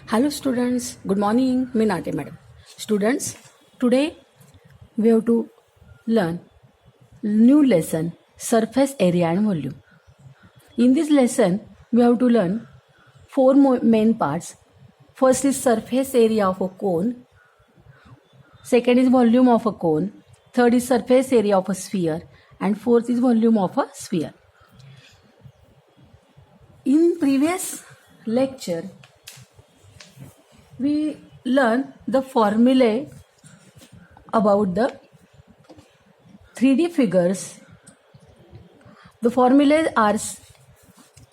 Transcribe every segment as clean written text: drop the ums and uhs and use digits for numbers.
Hello students, good morning. Me Nate madam. Students, today we have to learn new lesson surface area and volume. In this lesson, we have to learn four main parts. First is surface area of a cone. Second is volume of a cone. Third is surface area of a sphere. And fourth is volume of a sphere. In previous lecture, we learn the formulae about the 3D figures. The formulae are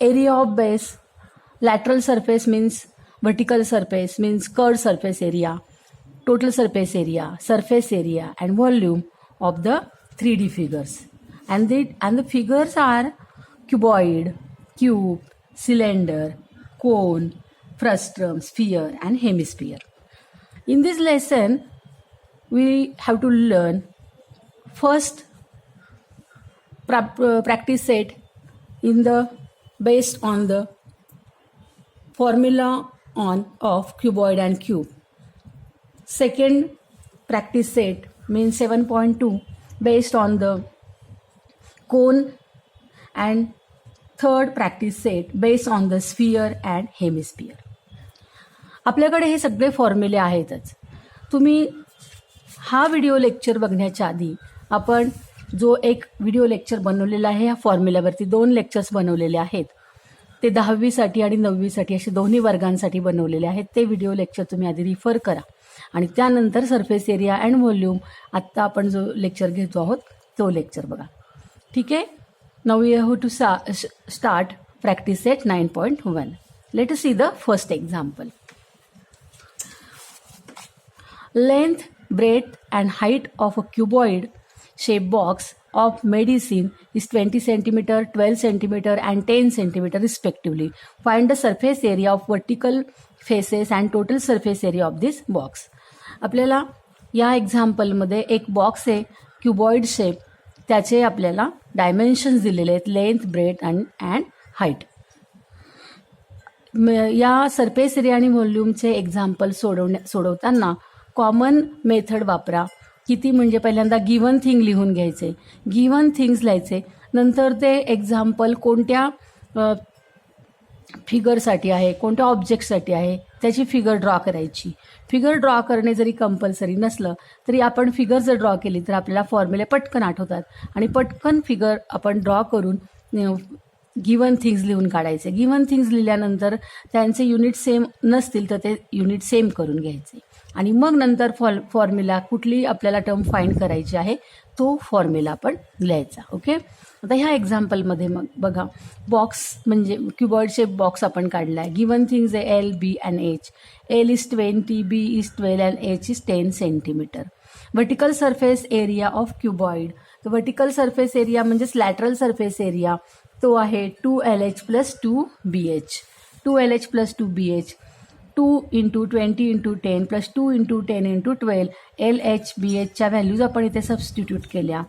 area of base, lateral surface means vertical surface means curved surface area, total surface area and volume of the 3D figures. And the figures are cuboid, cube, cylinder, cone, frustrum, sphere and hemisphere. In this lesson, we have to learn first practice set based on the formula of cuboid and cube. Second practice set means 7.2 based on the cone, and third practice set based on the sphere and hemisphere. आपल्याकडे हे सगळे फॉर्म्युले आहेतच. तुम्ही हा video lecture बघण्याच्या आधी आपण जो एक व्हिडिओ लेक्चर बनवलेला आहे, ह्या फॉर्म्युल्यावरती 2 लेक्चर्स बनवलेले आहेत. ते 10वीसाठी आणि 9वीसाठी असे दोन्ही वर्गांसाठी बनवलेले आहेत. ते व्हिडिओ लेक्चर तुम्ही आधी रिफर करा आणि त्यानंतर सरफेस एरिया अँड व्हॉल्यूम आत्ता आपण जो लेक्चर घेतो आहोत तो लेक्चर बघा. ठीक आहे. Now we have to start practice set 9.1. Let us see the first example. Length, breadth and height of a cuboid shaped box of medicine is 20 cm, 12 cm and 10 cm respectively. Find the surface area of vertical faces and total surface area of this box. आपल्याला या एक्झाम्पलमध्ये एक box आहे cuboid shape, त्याचे आपल्याला dimensions दिलेले आहेत length, breath and height. या surface area आणि व्हॉल्यूमचे एक्झाम्पल सोडवताना कॉमन मेथड वापरा. किती म्हणजे पहिल्यांदा गिव्हन थिंग लिहून घ्यायचे, गिव्हन थिंग्स लिहायचे, नंतर ते एक्झाम्पल कोणत्या फिगरसाठी आहे, कोणत्या ऑब्जेक्टसाठी आहे त्याची फिगर ड्रॉ करायची. फिगर ड्रॉ करणे जरी कंपल्सरी नसलं तरी आपण फिगर जर ड्रॉ केली तर आपल्याला फॉर्म्युले पटकन आठवतात आणि पटकन फिगर आपण ड्रॉ करून गिव्हन थिंग्स लिहून काढायचे. गिव्हन थिंग्स लिहिल्यानंतर त्यांचे युनिट सेम नसतील तर ते युनिट सेम करून घ्यायचे आणि मग नंतर फॉर्म्युला कुठली आपल्याला टर्म फाइंड करायची आहे तो फॉर्म्युला आपण लिहायचा. ओके. आता ह्या एक्झाम्पलमध्ये मग बघा, बॉक्स म्हणजे क्युबॉइड शेप बॉक्स आपण काढला आहे. गिव्हन थिंग्स आहे L, B and H. L is 20, B is 12 and H is 10 cm. Vertical surface area of cuboid. तर वर्टिकल सरफेस एरिया म्हणजेच लॅटरल सरफेस एरिया तो आहे 2LH + 2BH. 2LH + 2BH 2 × 20 × 10 + 2 × 10 × 12 LH BHच्या values आपण इथे substitute केल्या.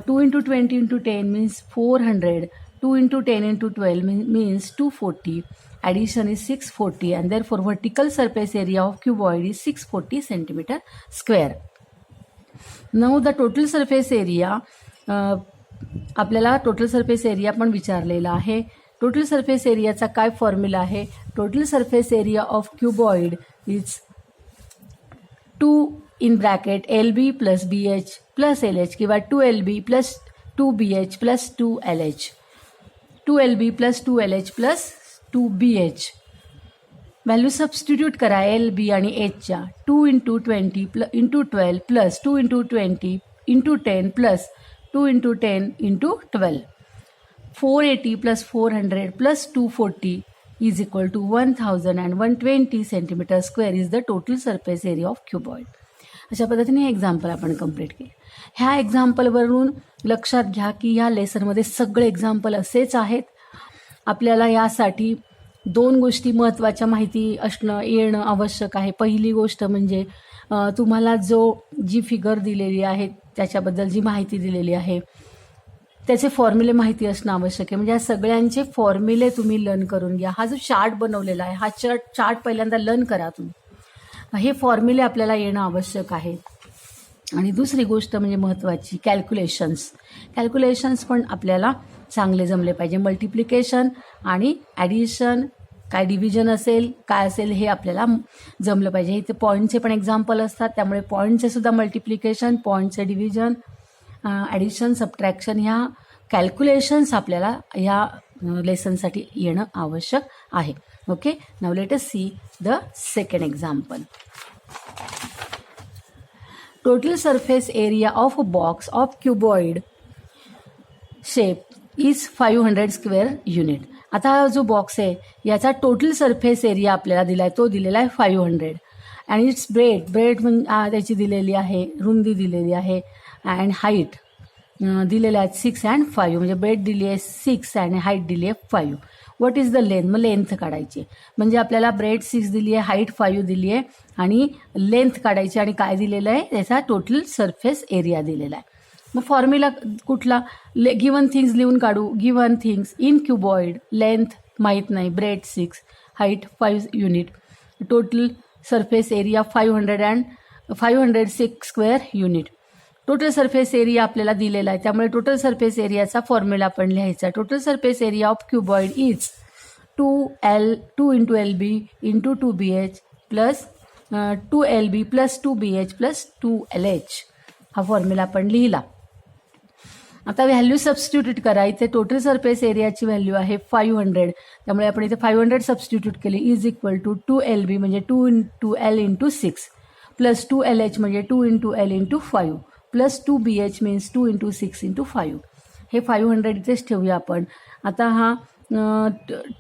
2 × 20 × 10 means 400. 2 × 10 × 12 means 240. Addition is 640 and therefore vertical surface area of cuboid is 640 cm². Now the total surface area, आपल्याला total surface area पण विचारलेला आहे. Total surface एरियाचा काय फॉर्म्युला आहे? Total surface area of cuboid is 2 in bracket LB + BH + LH किंवा 2LB + 2BH + 2LH. 2LB + 2LH + 2BH. Value substitute करा LB आणि Hच्या. 2 × 20 × 12 + 2 × 20 × 10 + 2 × 10 × 12. 480 + 400 + 240 is equal to 1120 cm² is the total surface area of cuboid. अशा पद्धतीने हे example आपण complete केले. ह्या एक्झाम्पलवरून लक्षात घ्या की ह्या लेसनमध्ये सगळे एक्झाम्पल असेच आहेत. आपल्याला यासाठी 2 गोष्टी महत्त्वाच्या माहिती येणं आवश्यक आहे. पहिली गोष्ट म्हणजे तुम्हाला जी फिगर दिलेली आहे त्याच्याबद्दल जी माहिती दिलेली आहे त्याचे फॉर्म्युले माहिती असणं आवश्यक आहे. म्हणजे या सगळ्यांचे फॉर्म्युले तुम्ही लर्न करून घ्या. हा जो चार्ट बनवलेला आहे, हा चार्ट पहिल्यांदा लर्न करा तुम्ही. हे फॉर्म्युले आपल्याला येणं आवश्यक आहे. आणि दुसरी गोष्ट म्हणजे महत्त्वाची, कॅल्क्युलेशन्स पण आपल्याला चांगले जमले पाहिजे. मल्टिप्लिकेशन आणि ॲडिशन, काय डिव्हिजन असेल, काय असेल, हे आपल्याला जमलं पाहिजे. इथे पॉईंटचे पण एक्झाम्पल असतात, त्यामुळे पॉईंटचे सुद्धा मल्टिप्लिकेशन, पॉईंटचे डिव्हिजन, ॲडिशन, सबट्रॅक्शन, ह्या कॅल्क्युलेशन्स आपल्याला ह्या लेसनसाठी येणं आवश्यक आहे. Okay, now let us see the second example. Total surface area of a box of cuboid shape is 500 square unit. आता हा जो बॉक्स आहे याचा टोटल सरफेस एरिया आपल्याला दिला आहे, तो दिलेला आहे 500. आणि इट्स ब्रेड म्हणजे त्याची दिलेली आहे, रुंदी दिलेली आहे, अँड हाईट दिलेल्या आहेत 6 and 5. म्हणजे ब्रेड दिली आहे 6 आणि हाईट दिली आहे 5. What is the length? मग लेंथ काढायची. म्हणजे आपल्याला ब्रेड 6 दिली आहे, हाईट 5 दिली आहे आणि लेंथ काढायची. आणि काय दिलेलं आहे? त्याचा टोटल सरफेस एरिया दिलेला आहे. मग फॉर्म्युला कुठला? गिवन थिंग्स लिहून काढू. Given things in cuboid, length माहीत नाही, bread 6, height 5 unit, total surface area 506 square unit. Total surface area आपल्याला दिलेला आहे, त्यामुळे टोटल सरफेस एरियाचा फॉर्म्युला आपण लिहायचा. Total surface area of cuboid is 2 into LB into 2BH plus 2LB plus 2BH plus 2LH. हा formula आपण लिहिला. आता व्हॅल्यू सबस्टिट्यूट करा. इथे टोटल सरफेस एरियाची व्हॅल्यू आहे 500, त्यामुळे आपण इथे 500 सबस्टिट्यूट केले. इज इक्वल टू 2LB म्हणजे 2 into L into 6 plus 2LH म्हणजे 2 into L into 5 plus 2BH means 2 into 6 into 5. हे 500 इथेच ठेवूया आपण. आता हा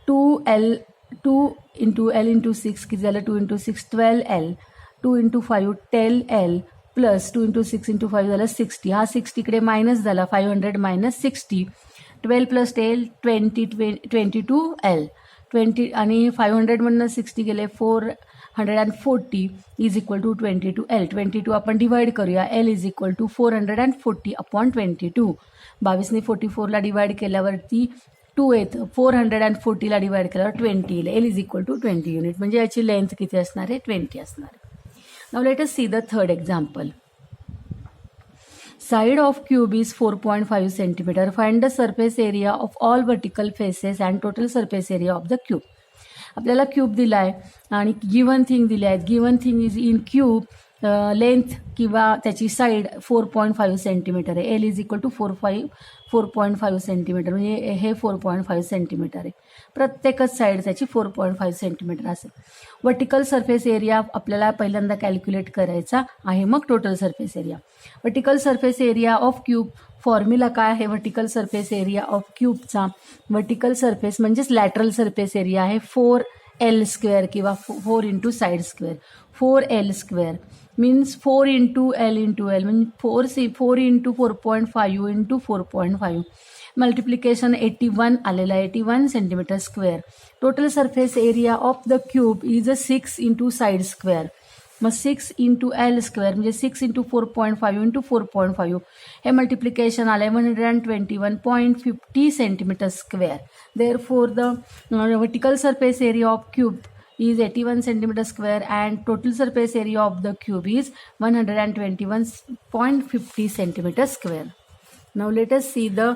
2 into L into 6 किती झालं? 2 into 6 12L, 2 into 5 10L plus 2 into 6 into 5 झालं 60. हा 60 इकडे मायनस झाला, 500 मायनस 60, 12 प्लस 10 22L 20 आणि 500 मधनं 60 गेले 440 इज इक्वल टू 22L. 22 आपण डिवाइड करूया. L is equal to 440 upon 22. 22ने 44ला डिवाइड केल्यावरती 2 येतं, 440ला डिवाइड केल्यावर 20 येईल. L is equal to 20 unit. म्हणजे याची लेंथ किती असणार आहे? 20 असणार आहे. Now let us see the third example. Side of cube is 4.5 centimeter. Find the surface area of all vertical faces and total surface area of the cube. आपल्याला cube दिला आहे आणि गिवन थिंग दिले आहेत. Given thing is in cube, length किंवा त्याची side 4.5 centimetre आहे. L is equal to 4.5 centimetre, म्हणजे हे 4.5 सेंटीमीटर आहे. प्रत्येकच साईड त्याची 4.5 सेंटीमीटर असेल. वर्टिकल सरफेस एरिया आपल्याला पहिल्यांदा कॅल्क्युलेट करायचा आहे, मग total surface area. Vertical surface area of cube formula काय आहे? वर्टिकल सरफेस एरिया ऑफ क्यूबचा वर्टिकल सरफेस म्हणजेच लॅटरल सरफेस एरिया आहे 4L स्क्वेअर किंवा 4 into side square. 4L square means 4 into L into L म्हणजे 4 into 4.5 into 4.5. मल्टिप्लिकेशन 81 आलेला आहे, 81 centimetre square. Total surface area of the cube is 6 into side square. मग 6 into L square म्हणजे 6 into 4.5 into 4.5. हे multiplication आलं आहे 121.50 centimetre square. Therefore the vertical surface area of cube is 81 centimeter square and total surface area of the cube is 121.50 centimeter square. Now let us see the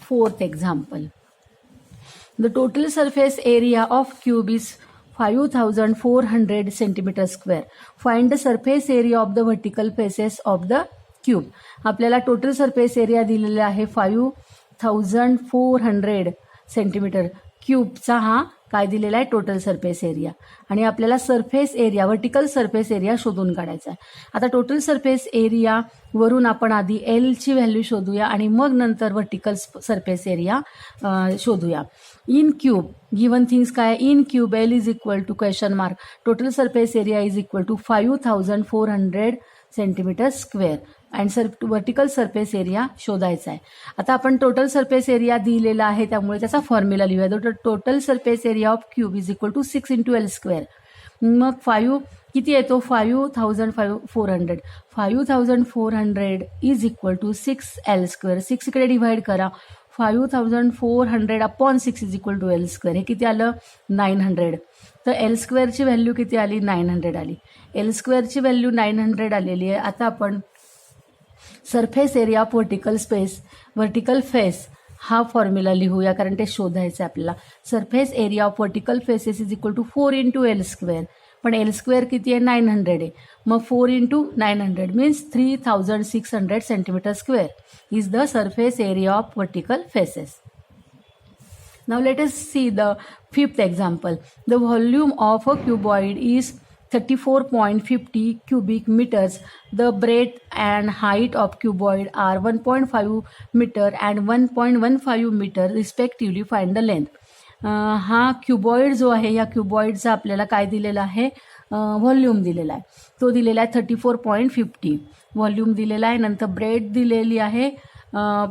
fourth example. The total surface area of cube is 5400 centimeter square. Find the surface area of the vertical faces of the cube. आपल्याला total surface area दिलेला आहे 5400 centimetre. क्यूबचा हा काय दिलेला आहे? Total surface area. आणि आपल्याला surface area, vertical surface area शोधून काढायचा आहे. आता टोटल सरफेस एरिया वरून आपण आधी L ची व्हॅल्यू शोधूया आणि मग नंतर वर्टिकल सरफेस एरिया शोधूया. इन क्यूब गिवन थिंग्स काय? In cube L is equal to question mark, total surface area is equal to 5400 centimetre square and vertical surface area शोधायचा आहे. आता आपण टोटल सरफेस एरिया दिलेला आहे, त्यामुळे त्याचा फॉर्म्युला लिहूया. Total surface area of cube is equal to 6 into L square. मग 5 किती येतो 5400 5400 इज इक्वल टू 6L². 6 इकडे डिव्हाइड करा. 5400 upon 6 is equal to L². हे किती आलं 900. तर L² व्हॅल्यू किती आली 900 आली. L² व्हॅल्यू 900 आलेली आहे. आता आपण surface area of vertical face हा फॉर्म्युला लिहूया, कारण ते शोधायचं आहे आपल्याला. Surface area of vertical faces is equal to 4 × L². पण L² किती आहे 900 आहे. मग 4 × 900 means 3600 cm² is the surface area of vertical faces. Now let us see the fifth example. The volume of a cuboid is 34.50 cubic meters. The breadth and height of cuboid are 1.5 meter and 1.15 meter respectively. Find the length. हा cuboid जो आहे या क्युबॉइडचा आपल्याला काय दिलेला आहे volume दिलेला आहे. तो दिलेला आहे 34.50 व्हॉल्यूम दिलेला आहे. नंतर ब्रेथ दिलेली आहे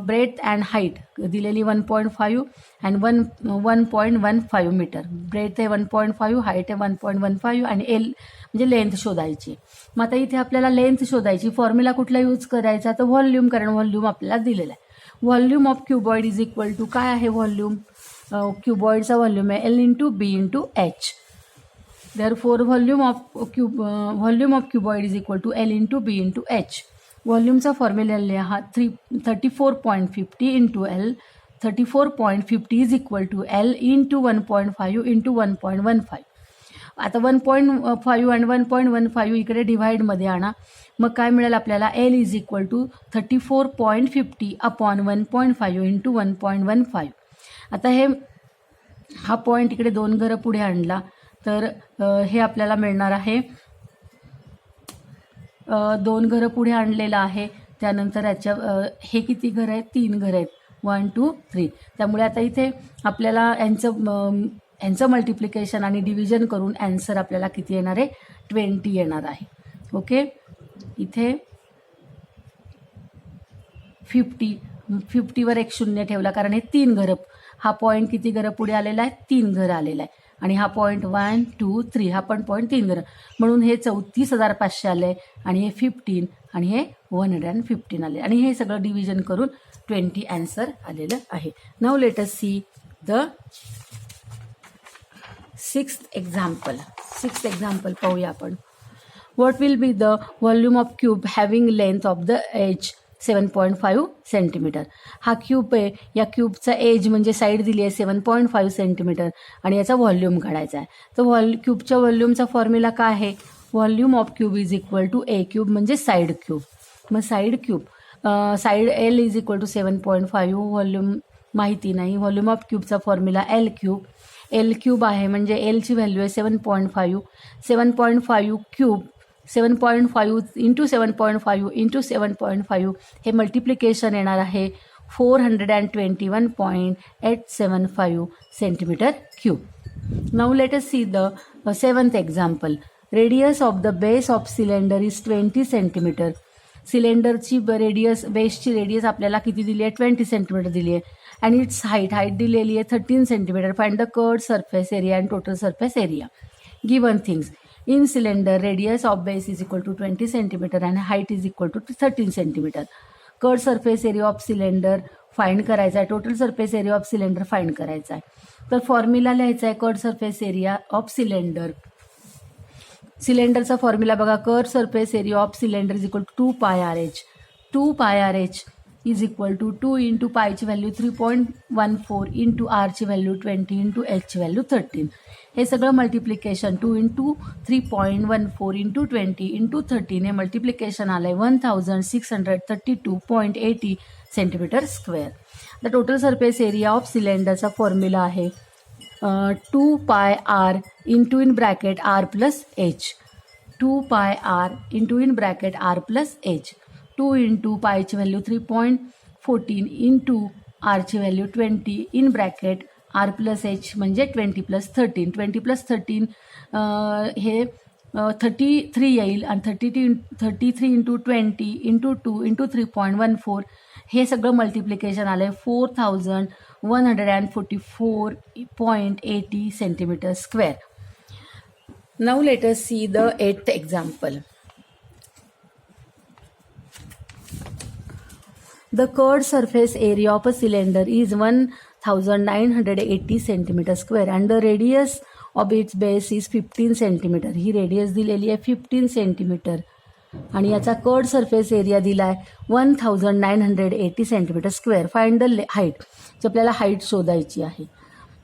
ब्रेथ अँड हाईट दिलेली 1.5 अँड 1.15 मीटर. ब्रेथ आहे 1.5, हाईट आहे 1.15 आणि एल म्हणजे लेंथ शोधायची. मग आता इथे आपल्याला लेंथ शोधायची. फॉर्म्युला कुठला यूज करायचा तर व्हॉल्यूम, कारण व्हॉल्यूम आपल्याला दिलेला आहे. Volume of cuboid is equal to काय आहे व्हॉल्यूम क्युबॉइडचा व्हॉल्यूम आहे L × B × H. Therefore volume of cuboid is equal to L × B × H. व्हॉल्यूमचा फॉर्म्युला लिहा 34.50 × L. 34.50 इज इक्वल टू L × 1.5 × 1.15. आता 1.5 आणि 1.15 इकडे डिव्हाइडमध्ये आणा. मग काय मिळेल आपल्याला L is equal to 34.50 upon 1.5 × 1.15. आता हा पॉईंट इकडे 2 घरं पुढे आणला तर हे आपल्याला मिळणार आहे 2 घरं पुढे आणलेलं आहे. त्यानंतर याच्या हे किती घरं आहेत 3 घरं आहेत 1 2 3. त्यामुळे आता इथे आपल्याला यांचं मल्टिप्लिकेशन आणि डिव्हिजन करून ॲन्सर आपल्याला किती येणार आहे 20 येणार आहे. ओके, इथे 50वर एक शून्य ठेवला कारण हे 3 घरं. हा पॉईंट किती घरं पुढे आलेला आहे 3 घरं आलेला आहे. आणि हा पॉईंट 1 2 3 हा पण पॉईंट 3 घरं, म्हणून हे 34,500 आले आहे. आणि हे 15 आणि हे 115 आले. आणि हे सगळं डिव्हिजन करून 20 ॲन्सर आलेलं आहे. Now let us see the sixth example पाहूया आपण. What will be the volume of cube having length of the edge 7.5 centimetre. हा क्यूब आहे, या क्यूबचा एज म्हणजे साईड दिली आहे 7.5 सेंटीमीटर आणि याचा व्हॉल्यूम काढायचा आहे. तर क्यूबच्या व्हॉल्यूमचा फॉर्म्युला काय आहे volume of cube is equal to A cube म्हणजे साईड क्यूब. मग side L is equal to 7.5. Volume माहिती नाही. व्हॉल्यूम ऑफ क्यूबचा फॉर्म्युला एल क्यूब आहे म्हणजे एलची व्हॅल्यू आहे 7.5. 7.5 क्यूब 7.5 × 7.5 × 7.5 हे मल्टिप्लिकेशन येणार आहे 421.875 centimetre cube. Now let us see the 7th example. Radius of the base of cylinder is 20 centimetre. सिलेंडरची बेसची रेडियस आपल्याला किती दिली आहे 20 सेंटीमीटर दिली आहे. आणि इट्स हाईट दिलेली आहे 13 centimetre. Find the curved surface area and total surface area. Given things. In cylinder, radius of base is equal to 20 centimeter and height is equal to 13 centimeter. Curved surface area of cylinder find करायचा आहे. Total surface area of cylinder find करायचा आहे. तर formula लिहायचा आहे curved surface area of cylinder. सिलेंडरचा formula बघा curved surface area of cylinder is equal to 2πRh. 2πRh इज इक्वल टू 2 × पायची व्हॅल्यू 3.14 × आरची व्हॅल्यू 20 × एचची व्हॅल्यू 13. हे सगळं मल्टिप्लिकेशन 2 × 3.14 × 20 × 13 हे मल्टिप्लिकेशन आलं आहे 1632.80 centimetre square. The total surface area of सिलेंडरचा फॉर्म्युला आहे 2πr in bracket r plus H. 2πr in bracket r plus H. 2 × पायची व्हॅल्यू 3.14 × आरची value 20 in bracket r plus H म्हणजे 20 + 13. 20 + 13 हे 33 येईल आणि 33 × 20 × 2 × 3.14 हे सगळं मल्टिप्लिकेशन आलं आहे 4144.80 centimetre square. Now let us see the 8th example. The curved surface area of a cylinder is 1980 centimeter square and the radius of its base is 15 centimeter. He radius दिलेली आहे 15 सेंटीमीटर आणि याचा curd surface area दिला आहे 1980 centimetre square. Find the height. आपल्याला height शोधायची आहे.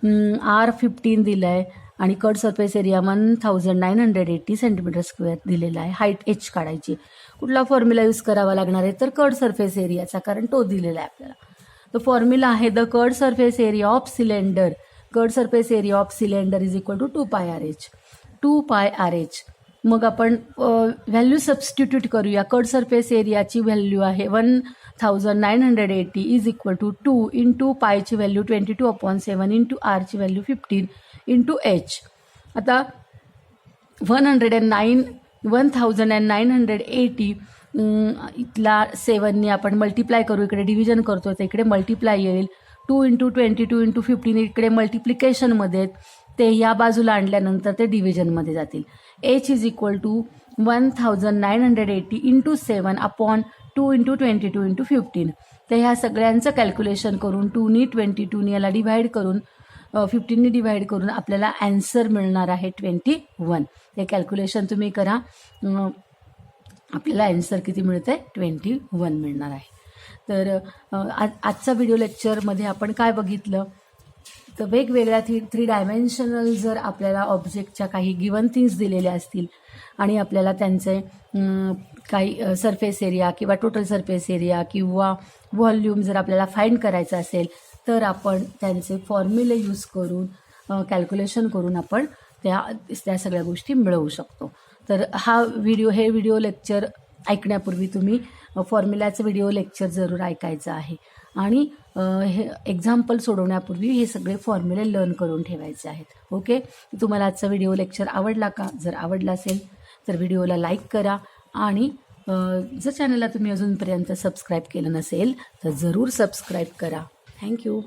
R15 दिला आहे आणि curd surface area 1980 centimetre square दिलेला आहे. हाईट H काढायची. कुठला फॉर्म्युला यूज करावा लागणार आहे तर कर्ड सरफेस एरियाचा, कारण तो दिलेला आहे आपल्याला. तो फॉर्म्युला आहे the curved surface area of cylinder. Curved surface area of cylinder is equal to 2πRH. 2πRH. मग आपण व्हॅल्यू सबस्टिट्यूट करूया. कर्ड सरफेस एरियाची व्हॅल्यू आहे 1980 इज इक्वल टू 2 इंटू पायची व्हॅल्यू 22/7 इंटू आरची व्हॅल्यू 15 इंटू H. आता 1980 इथला 7ने आपण मल्टिप्लाय करू. इकडे डिव्हिजन करतो तर इकडे मल्टिप्लाय येईल. 2 इंटू 22 इंटू 15 इकडे मल्टिप्लिकेशनमध्ये, ते या बाजूला आणल्यानंतर ते डिव्हिजनमध्ये जातील. H is equal to 1980 into 7 upon 2 into 22 into 15. तर ह्या सगळ्यांचं कॅल्क्युलेशन करून 2नी 22नी याला डिव्हाइड करून 15नी डिव्हाइड करून आपल्याला ॲन्सर मिळणार आहे 21. हे कॅल्क्युलेशन तुम्ही करा. आपल्याला ॲन्सर किती मिळतं आहे 21 मिळणार आहे. तर आजचा व्हिडिओ लेक्चरमध्ये आपण काय बघितलं तर वेगवेगळ्या 3 डायमेन्शनल जर आपल्याला ऑब्जेक्टच्या काही गिवन थिंग्स दिलेल्या असतील आणि आपल्याला त्यांचे काही सरफेस एरिया किंवा टोटल सरफेस एरिया किंवा व्हॉल्यूम जर आपल्याला फाइंड करायचं असेल तर आपण त्यांचे फॉर्म्युले यूज करून कॅल्क्युलेशन करून आपण त्या सगळ्या गोष्टी मिळवू शकतो. तर हे व्हिडिओ लेक्चर ऐकण्यापूर्वी तुम्ही फॉर्म्युल्याचं व्हिडिओ लेक्चर जरूर ऐकायचं आहे आणि हे एक्झाम्पल सोडवण्यापूर्वी हे सगळे फॉर्म्युले लर्न करून ठेवायचे आहेत. ओके. तुम्हाला आजचा व्हिडिओ लेक्चर आवडला का? जर आवडला असेल तर व्हिडिओला लाईक करा आणि जर चॅनलला तुम्ही अजूनपर्यंत सबस्क्राईब केलं नसेल तर जरूर सबस्क्राईब करा. थँक्यू.